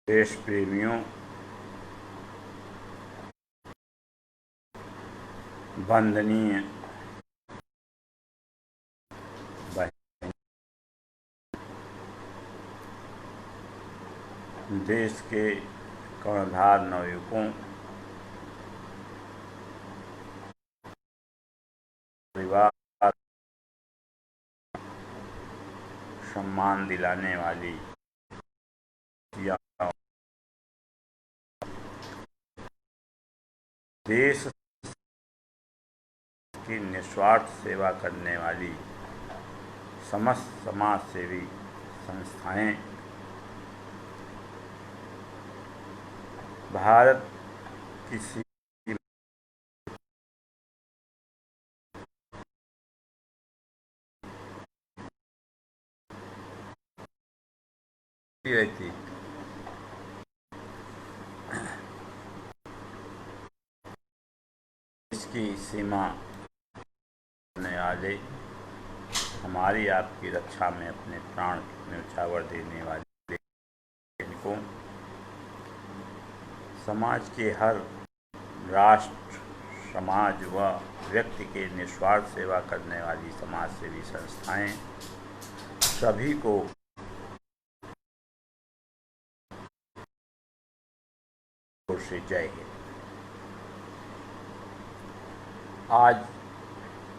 देश प्रेमियों, वंदनीय देश के कर्णधार नवयुवकों, परिवार सम्मान दिलाने वाली देश की निस्वार्थ सेवा करने वाली समस्त समाज सेवी संस्थाएं, भारत की रहती इसकी सीमा करने वाले, हमारी आपकी रक्षा में अपने प्राण न्यौछावर देने वाले सैनिकों, समाज के हर राष्ट्र, समाज व व्यक्ति के निस्वार्थ सेवा करने वाली समाज सेवी संस्थाएं, सभी को से जय हिंद। आज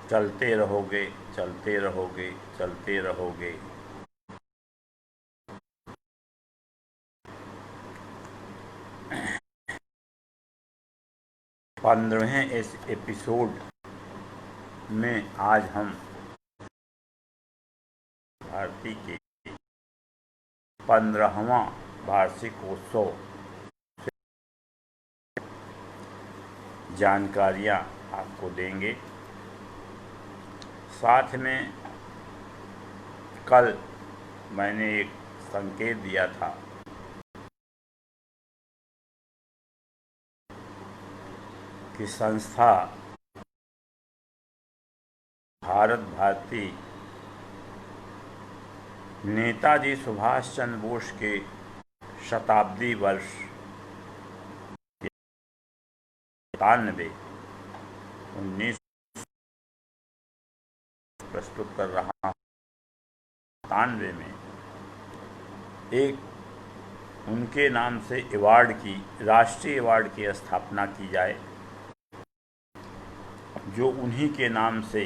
चलते रहोगे, चलते रहोगे, चलते रहोगे, 15वें इस एपिसोड में आज हम भारती के 15वां वार्षिकोत्सव जानकारियाँ आपको देंगे। साथ में कल मैंने एक संकेत दिया था कि संस्था भारत भारती नेताजी सुभाष चंद्र बोस के शताब्दी वर्ष 19 प्रस्तुत कर रहा 97 में एक उनके नाम से अवार्ड की, राष्ट्रीय अवार्ड की स्थापना की जाए, जो उन्हीं के नाम से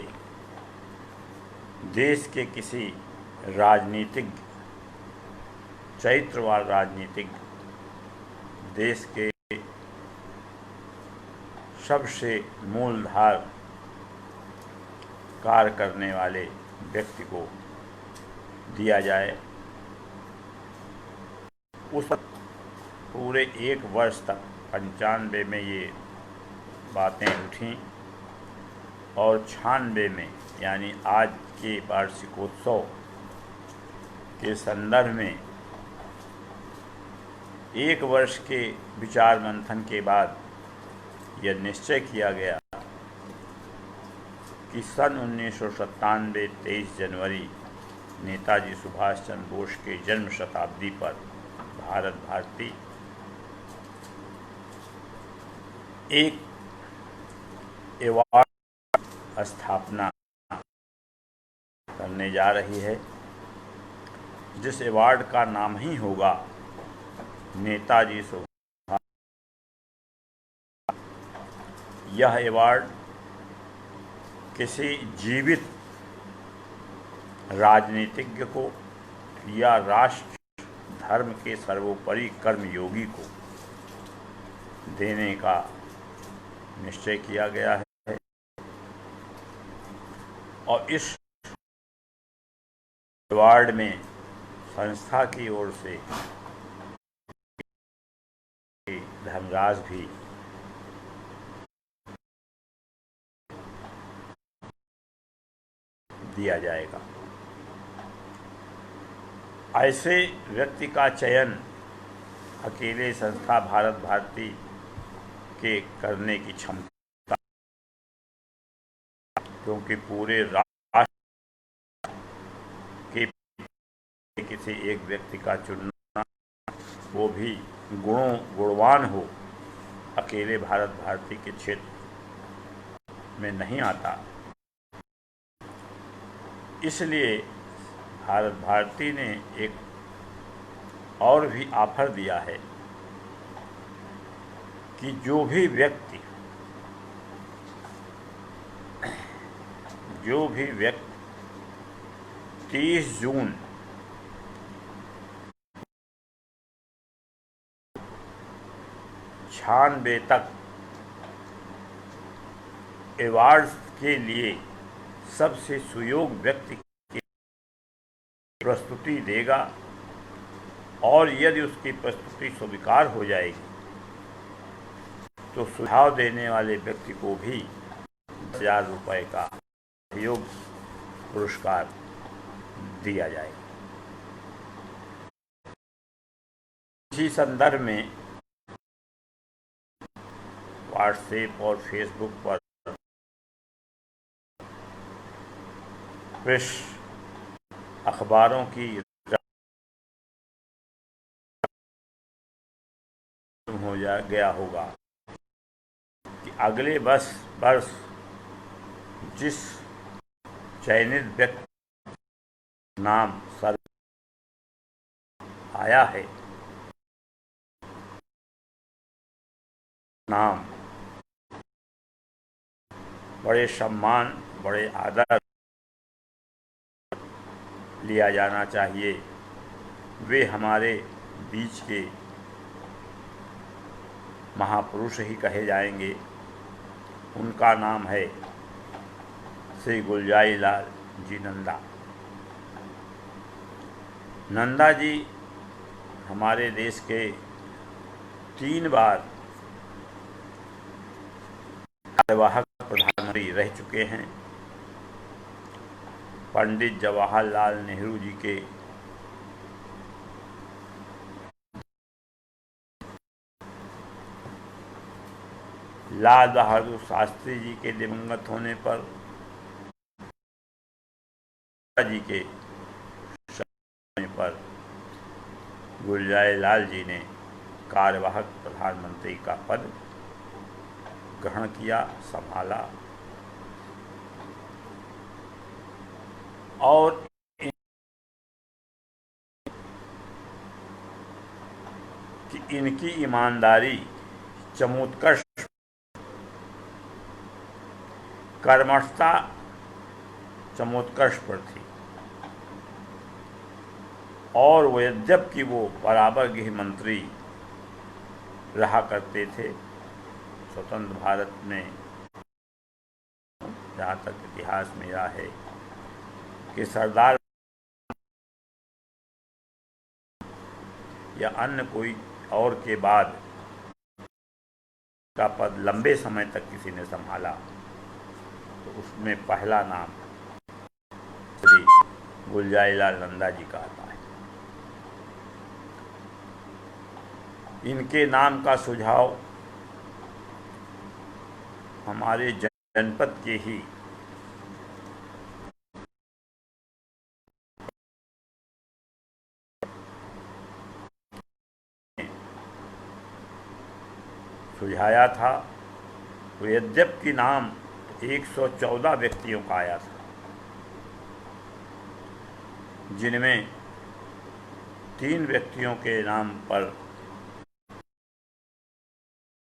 देश के किसी राजनीतिक, चरित्रवान राजनीतिक, देश के सबसे मूलधार कार्य करने वाले व्यक्ति को दिया जाए। उस पूरे एक वर्ष तक 95 में ये बातें उठीं और 96 में यानी आज के वार्षिकोत्सव के संदर्भ में एक वर्ष के विचार मंथन के बाद यह निश्चय किया गया कि सन 1997 23 जनवरी नेताजी सुभाष चंद्र बोस के जन्म शताब्दी पर भारत भारती एक अवार्ड स्थापना करने जा रही है, जिस अवार्ड का नाम ही होगा नेताजी सुभाष। यह अवार्ड किसी जीवित राजनीतिज्ञ को या राष्ट्र धर्म के सर्वोपरि कर्मयोगी को देने का निश्चय किया गया है और इस अवार्ड में संस्था की ओर से धनराशि भी दिया जाएगा। ऐसे व्यक्ति का चयन अकेले संस्था भारत भारती के करने की क्षमता, क्योंकि पूरे राष्ट्र के किसी एक व्यक्ति का चुनना, वो भी गुणवान हो, अकेले भारत भारती के क्षेत्र में नहीं आता। इसलिए भारत भारती ने एक और भी ऑफर दिया है कि जो भी व्यक्ति 30 जून 96 तक अवार्ड्स के लिए सबसे सुयोग्य व्यक्ति की प्रस्तुति देगा और यदि उसकी प्रस्तुति स्वीकार हो जाएगी तो सुझाव देने वाले व्यक्ति को भी 10,000 रुपये का सहयोग पुरस्कार दिया जाएगा। इसी संदर्भ में व्हाट्सएप और फेसबुक पर प्रेस अखबारों की हो गया होगा कि अगले वर्ष जिस चयनित व्यक्ति नाम सर आया है, नाम बड़े सम्मान, बड़े आदर लिया जाना चाहिए। वे हमारे बीच के महापुरुष ही कहे जाएंगे। उनका नाम है श्री गुलजाई लाल जी नंदा। नंदा जी हमारे देश के 3 बार कार्यवाहक प्रधानमंत्री रह चुके हैं। पंडित जवाहरलाल नेहरू जी के लाल बहादुर शास्त्री जी के दिवंगत होने पर जी के होने पर गुलजाई लाल जी ने कार्यवाहक प्रधानमंत्री का पद ग्रहण किया, संभाला और इनकी ईमानदारी, चमोत्कर्ष, कर्मठता चमोत्कर्ष पर थी। और वो यद्यपि वो बराबर गृह मंत्री रहा करते थे स्वतंत्र भारत में, जहाँ तक इतिहास में यह है कि सरदार या अन्य कोई और के बाद का पद लंबे समय तक किसी ने संभाला तो उसमें पहला नाम श्री गुलजाई लाल नंदा जी का आता है। इनके नाम का सुझाव हमारे जनपद के ही सुझाया था। तो यद्यपि नाम 114 व्यक्तियों का आया था, जिनमें 3 व्यक्तियों के नाम पर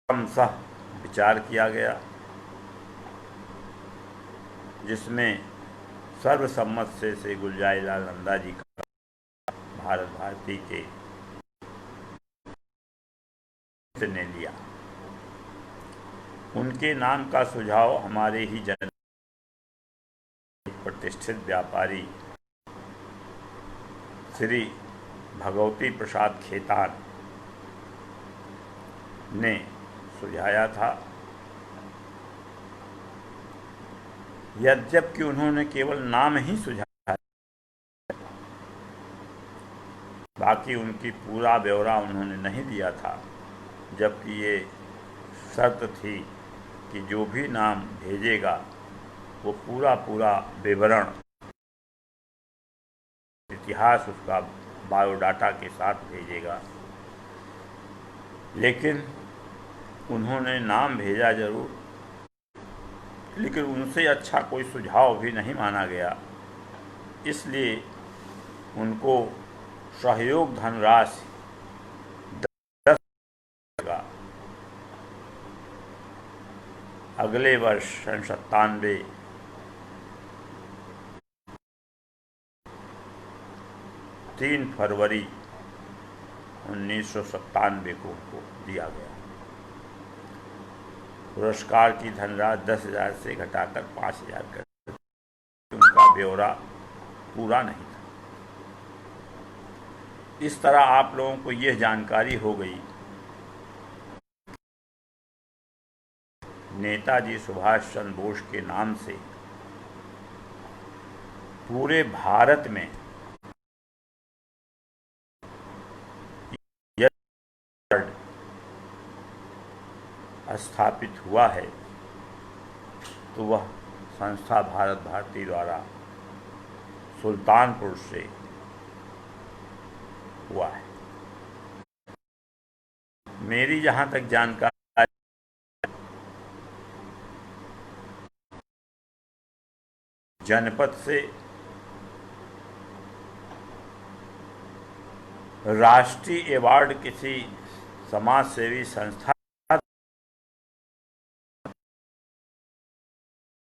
क्रमशः विचार किया गया, जिसमें सर्वसम्मत से श्री गुलजाई लाल नंदा जी का भारत भारती के ने लिया। उनके नाम का सुझाव हमारे ही प्रतिष्ठित व्यापारी श्री भगवती प्रसाद खेतान ने सुझाया था। यद्यपि उन्होंने केवल नाम ही सुझाया, बाकी उनकी पूरा ब्यौरा उन्होंने नहीं दिया था, जबकि ये शर्त थी कि जो भी नाम भेजेगा वो पूरा विवरण, इतिहास उसका बायोडाटा के साथ भेजेगा। लेकिन उन्होंने नाम भेजा जरूर, लेकिन उनसे अच्छा कोई सुझाव भी नहीं माना गया। इसलिए उनको सहयोग धनराशि 10 का अगले वर्ष 97 3 फरवरी 1997 को उनको दिया गया। पुरस्कार की धनराशि 10,000 से घटाकर 5,000 कर, उनका ब्यौरा पूरा नहीं था। इस तरह आप लोगों को यह जानकारी हो गई नेताजी सुभाष चंद्र बोस के नाम से पूरे भारत में स्थापित हुआ है, तो वह संस्था भारत भारती द्वारा सुल्तानपुर से हुआ है। मेरी जहाँ तक जानकारी, जनपद से राष्ट्रीय अवार्ड किसी समाज सेवी संस्था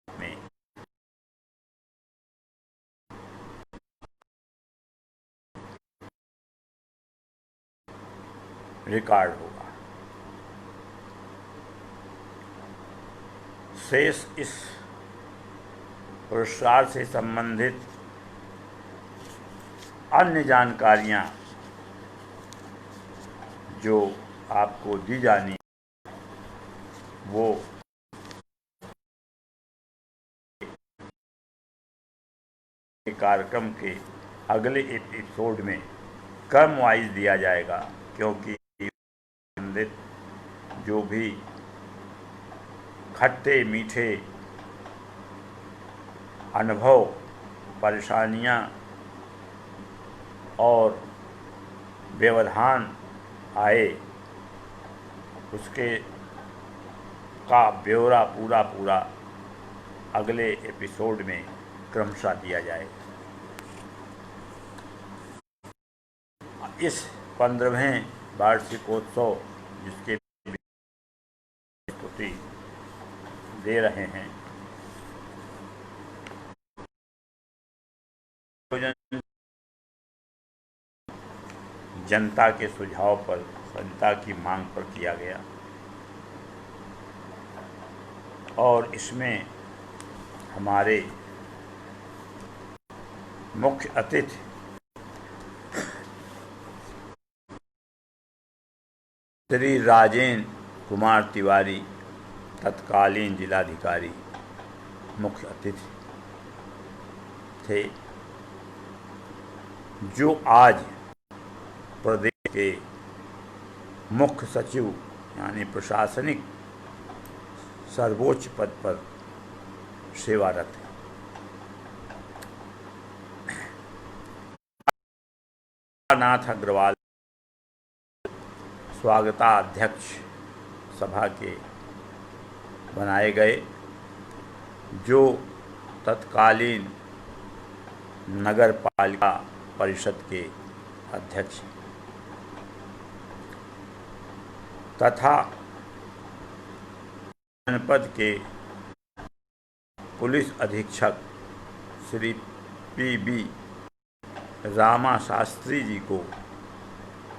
में रिकॉर्ड होगा। शेष इस पुरस्कार से संबंधित अन्य जानकारियां जो आपको दी जानी, वो कार्यक्रम के अगले एपिसोड में क्रम वाइज दिया जाएगा, क्योंकि संबंधित जो भी खट्टे मीठे अनुभव, परेशानियां और व्यवधान आए, उसके का ब्यौरा पूरा अगले एपिसोड में क्रमशः दिया जाएगा। इस 15वें वार्षिकोत्सव जिसके स्तुति दे रहे हैं, जनता के सुझाव पर, जनता की मांग पर किया गया, और इसमें हमारे मुख्य अतिथि श्री राजेंद्र कुमार तिवारी, तत्कालीन जिलाधिकारी, मुख्य अतिथि थे, जो आज प्रदेश के मुख्य सचिव यानी प्रशासनिक सर्वोच्च पद पर सेवारत है। नाथ अग्रवाल स्वागताध्यक्ष सभा के बनाए गए, जो तत्कालीन नगर पालिका परिषद के अध्यक्ष तथा जनपद के पुलिस अधीक्षक श्री पी.बी. रामा शास्त्री जी को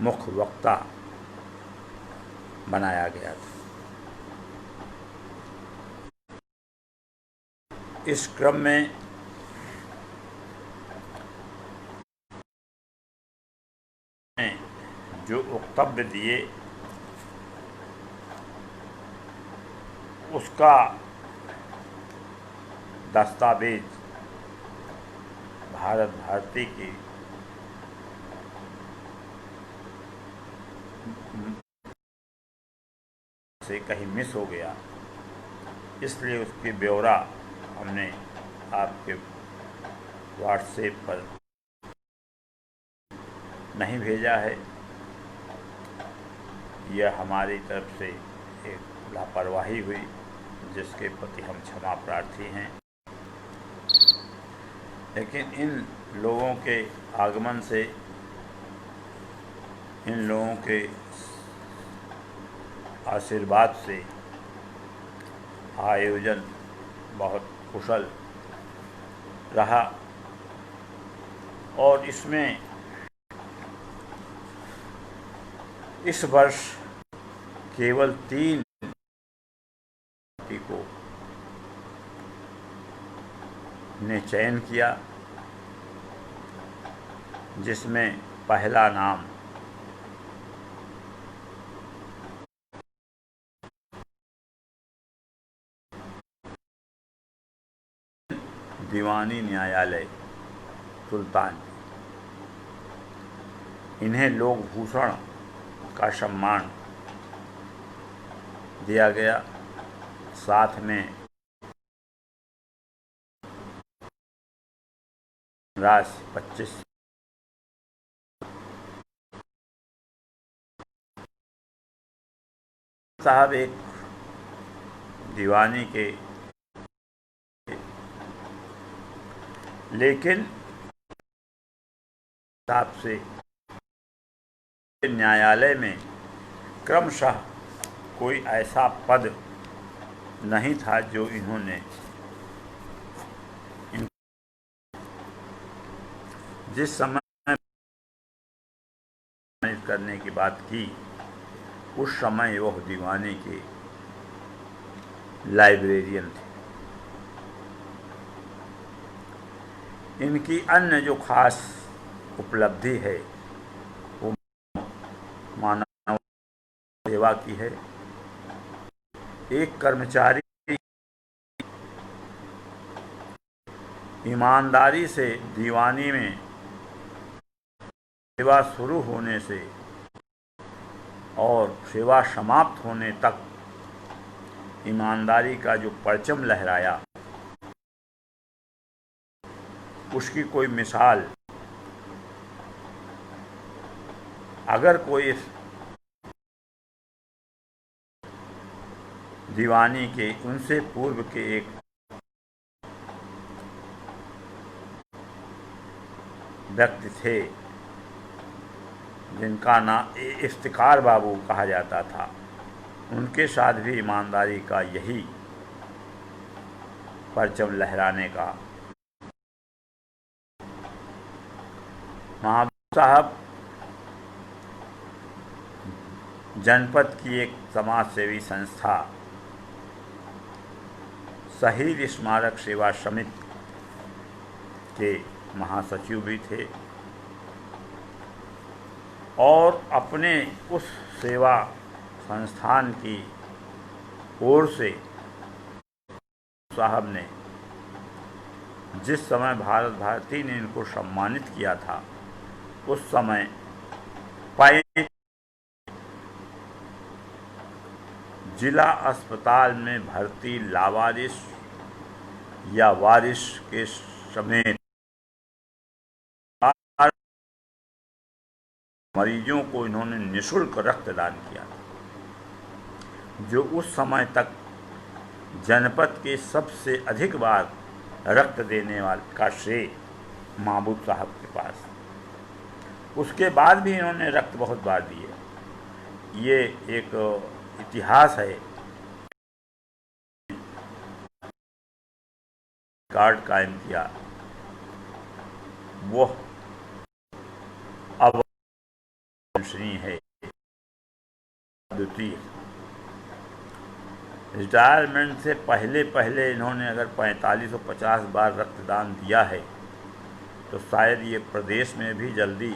मुख्य वक्ता बनाया गया था। इस क्रम में जो वक्तव्य दिए उसका दस्तावेज भारत भारती की से कहीं मिस हो गया, इसलिए उसकी ब्यौरा हमने आपके व्हाट्सएप पर नहीं भेजा है। यह हमारी तरफ से एक लापरवाही हुई, जिसके प्रति हम क्षमा प्रार्थी हैं। लेकिन इन लोगों के आगमन से, इन लोगों के आशीर्वाद से आयोजन बहुत कुशल रहा और इसमें इस वर्ष केवल 3 को ने चयन किया, जिसमें पहला नाम दीवानी न्यायालय सुल्तान। इन्हें लोक भूषण का सम्मान दिया गया, साथ में राशि 25 साहब एक दीवानी के, लेकिन हिसाब से न्यायालय में क्रमशः कोई ऐसा पद नहीं था जो इन्होंने जिस समय करने की बात की, उस समय वह दीवानी के लाइब्रेरियन थे। इनकी अन्य जो खास उपलब्धि है वो मानव सेवा की है। एक कर्मचारी ईमानदारी से दीवानी में सेवा शुरू होने से और सेवा समाप्त होने तक ईमानदारी का जो परचम लहराया, उसकी कोई मिसाल अगर कोई दीवानी के उनसे पूर्व के एक व्यक्ति थे जिनका नाम इफ्तिकार बाबू कहा जाता था, उनके साथ भी ईमानदारी का यही परचम लहराने का। महबूब साहब जनपद की एक समाज सेवी संस्था शहीद स्मारक सेवा समिति के महासचिव भी थे और अपने उस सेवा संस्थान की ओर से साहब ने जिस समय भारत भारती ने इनको सम्मानित किया था, उस समय जिला अस्पताल में भर्ती लावारिस या वारिस के समेत मरीजों को इन्होंने निःशुल्क रक्तदान किया था, जो उस समय तक जनपद के सबसे अधिक बार रक्त देने वाले का श्रेय महबूब साहब के पास। उसके बाद भी इन्होंने रक्त बहुत बार दिए। ये एक इतिहास है, कार्ड कायम किया वो अब है द्वितीय। रिटायरमेंट से पहले पहले इन्होंने अगर 4550 बार रक्तदान दिया है तो शायद ये प्रदेश में भी जल्दी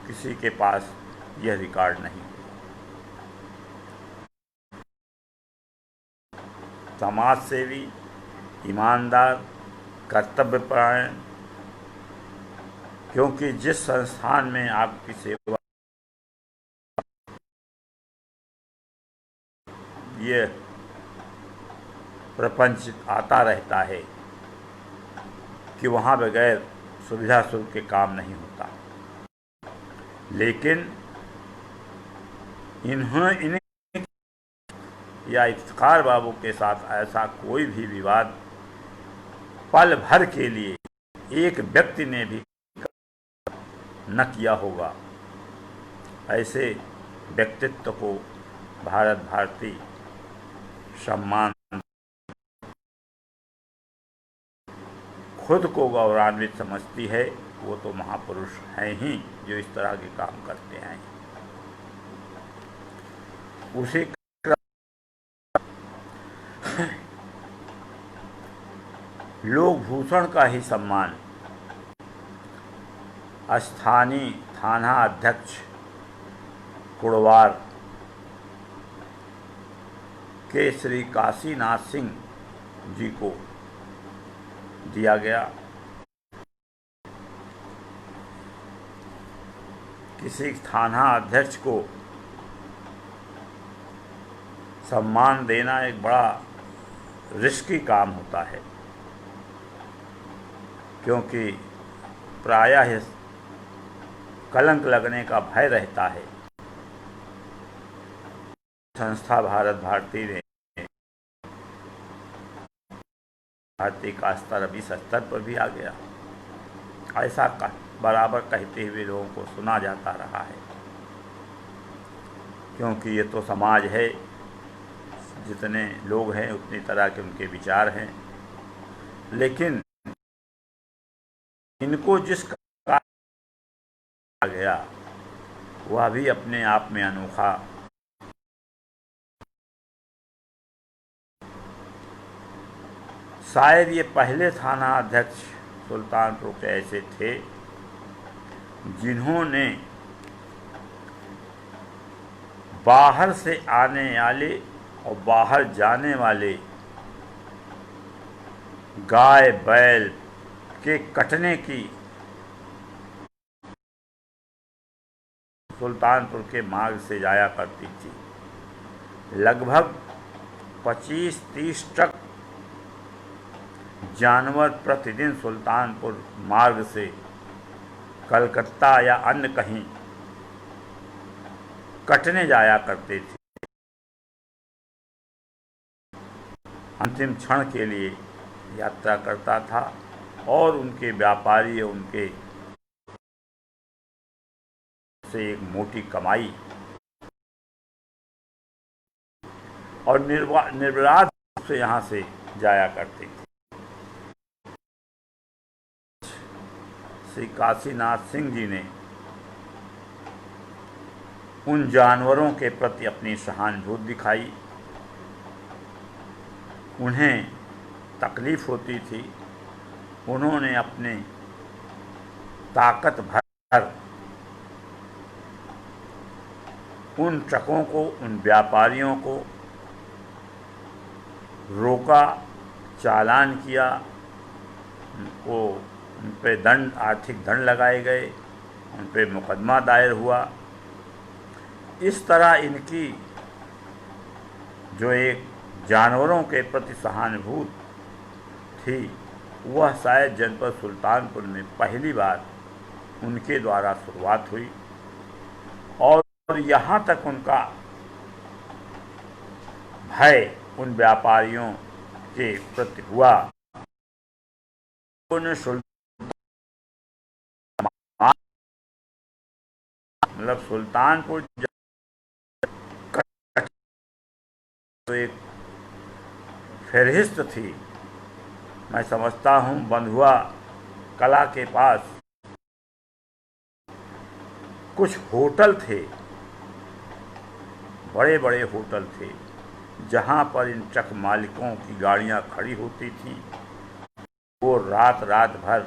किसी के पास यह रिकॉर्ड नहीं। समाज सेवी, ईमानदार, कर्तव्यपरायण, क्योंकि जिस संस्थान में आपकी सेवा ये प्रपंच आता रहता है कि वहाँ बगैर सुविधा शुल्क के काम नहीं होता, लेकिन इन्हें या इफ्तिखार बाबू के साथ ऐसा कोई भी विवाद पल भर के लिए एक व्यक्ति ने भी न किया होगा। ऐसे व्यक्तित्व को भारत भारती सम्मान, खुद को गौरवान्वित समझती है। वो तो महापुरुष हैं ही जो इस तरह के काम करते हैं। उसी लोक भूषण का ही सम्मान स्थानीय थाना अध्यक्ष कुड़वार के श्री काशीनाथ सिंह जी को दिया गया। किसी थाना अध्यक्ष को सम्मान देना एक बड़ा रिस्की काम होता है, क्योंकि प्रायः कलंक लगने का भय रहता है। संस्था भारत भारती ने भारती का स्तर अभी स्तर पर भी आ गया, ऐसा बराबर कहते हुए लोगों को सुना जाता रहा है। क्योंकि ये तो समाज है, जितने लोग हैं उतनी तरह के उनके विचार हैं, लेकिन इनको जिस कहा गया वह भी अपने आप में अनोखा। शायद ये पहले थाना अध्यक्ष सुल्तानपुर के ऐसे थे जिन्होंने बाहर से आने वाले और बाहर जाने वाले गाय बैल के कटने की सुल्तानपुर के मार्ग से जाया करती थी। लगभग 25-30 ट्रक जानवर प्रतिदिन सुल्तानपुर मार्ग से कलकत्ता या अन्य कहीं कटने जाया करते थे। अंतिम क्षण के लिए यात्रा करता था और उनके व्यापारी उनके से एक मोटी कमाई और निर्विवाद से यहाँ से जाया करते थे। श्री काशीनाथ सिंह जी ने उन जानवरों के प्रति अपनी सहानुभूति दिखाई। उन्हें तकलीफ होती थी, उन्होंने अपने ताकत भर उन ट्रकों को, उन व्यापारियों को रोका, चालान किया, उनको उन पे दंड, आर्थिक दंड लगाए गए, उन पे मुकदमा दायर हुआ। इस तरह इनकी जो एक जानवरों के प्रति सहानुभूति थी वह शायद जनपद सुल्तानपुर में पहली बार उनके द्वारा शुरुआत हुई। और यहाँ तक उनका भय उन व्यापारियों के प्रति हुआ, उन्हें मतलब सुल्तानपुर तो एक फहरिस्त थी। मैं समझता हूँ बंधुआ कला के पास कुछ होटल थे, बड़े बड़े होटल थे, जहाँ पर इन ट्रक मालिकों की गाड़ियाँ खड़ी होती थीं। वो रात भर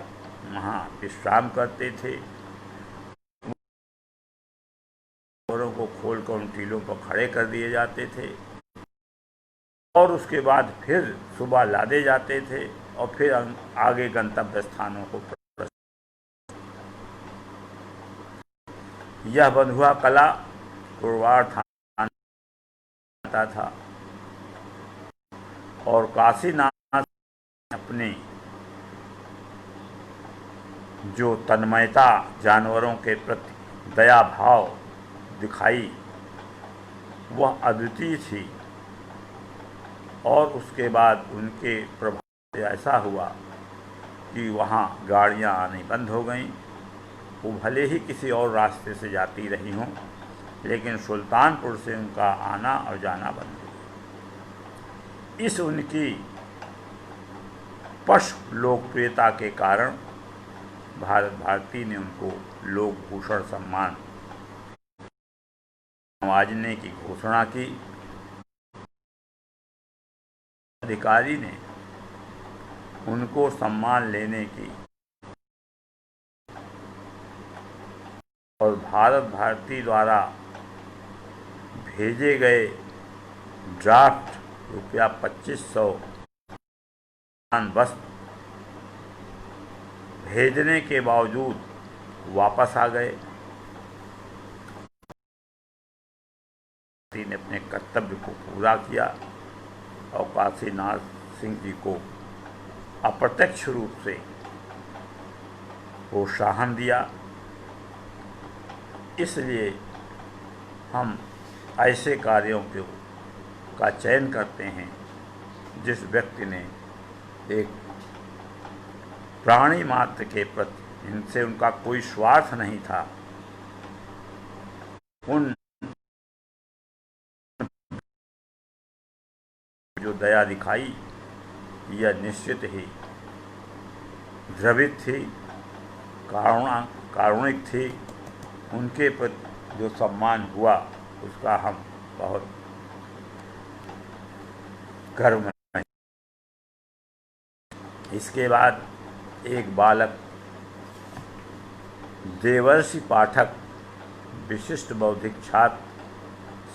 वहाँ विश्राम करते थे। घोड़ों को खोलकर उन टीलों पर खड़े कर दिए जाते थे और उसके बाद फिर सुबह लादे जाते थे और फिर आगे गंतव्य स्थानों को। यह बंधुआ कला कुड़वार थाना था और काशीनाथ अपने जो तन्मयता, जानवरों के प्रति दया भाव दिखाई, वह अद्वितीय थी। और उसके बाद उनके प्रभाव से ऐसा हुआ कि वहाँ गाड़ियाँ आनी बंद हो गईं। वो भले ही किसी और रास्ते से जाती रही हों, लेकिन सुल्तानपुर से उनका आना और जाना बंद हो गया। इस उनकी पशु लोकप्रियता के कारण भारत भारती ने उनको लोक भूषण सम्मान नवाजने की घोषणा की। अधिकारी ने उनको सम्मान लेने की और भारत भारती द्वारा भेजे गए ड्राफ्ट ₹2500 वस्त्र भेजने के बावजूद वापस आ गए। ने अपने कर्तव्य को पूरा किया और काशीनाथ सिंह जी को अप्रत्यक्ष रूप से प्रोत्साहन दिया। इसलिए हम ऐसे कार्यों का चयन करते हैं जिस व्यक्ति ने एक प्राणी मात्र के प्रति, इनसे उनका कोई स्वार्थ नहीं था, उन जो दया दिखाई यह निश्चित ही द्रवित थी, कारुणिक थी। उनके प्रति जो सम्मान हुआ उसका हम बहुत गर्व में। इसके बाद एक बालक देवर्षि पाठक विशिष्ट बौद्धिक छात्र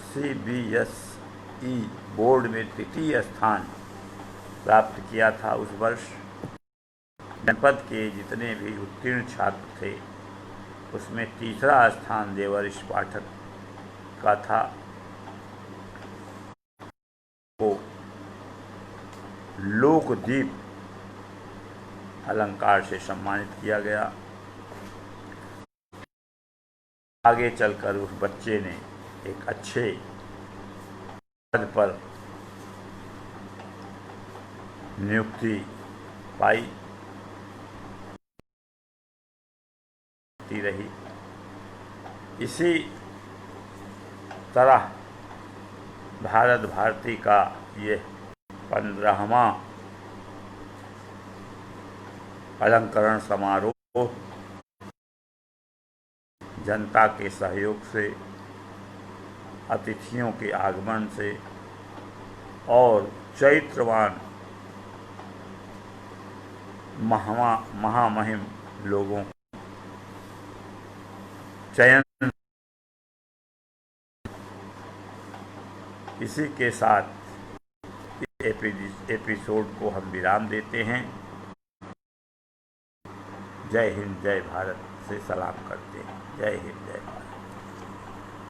CBSE बोर्ड में तृतीय स्थान प्राप्त किया था। उस वर्ष जनपद के जितने भी उत्तीर्ण छात्र थे उसमें तीसरा स्थान देवर्षि पाठक का था। को लोकदीप अलंकार से सम्मानित किया गया। आगे चलकर उस बच्चे ने एक अच्छे पद पर नियुक्ति पाई रही। इसी तरह भारत भारती का यह 15वां अलंकरण समारोह जनता के सहयोग से, अतिथियों के आगमन से और चैत्रवान महामहिम लोगों चयन। इसी के साथ एपिसोड को हम विराम देते हैं। जय हिंद जय भारत से सलाम करते हैं। जय हिंद जय भारत।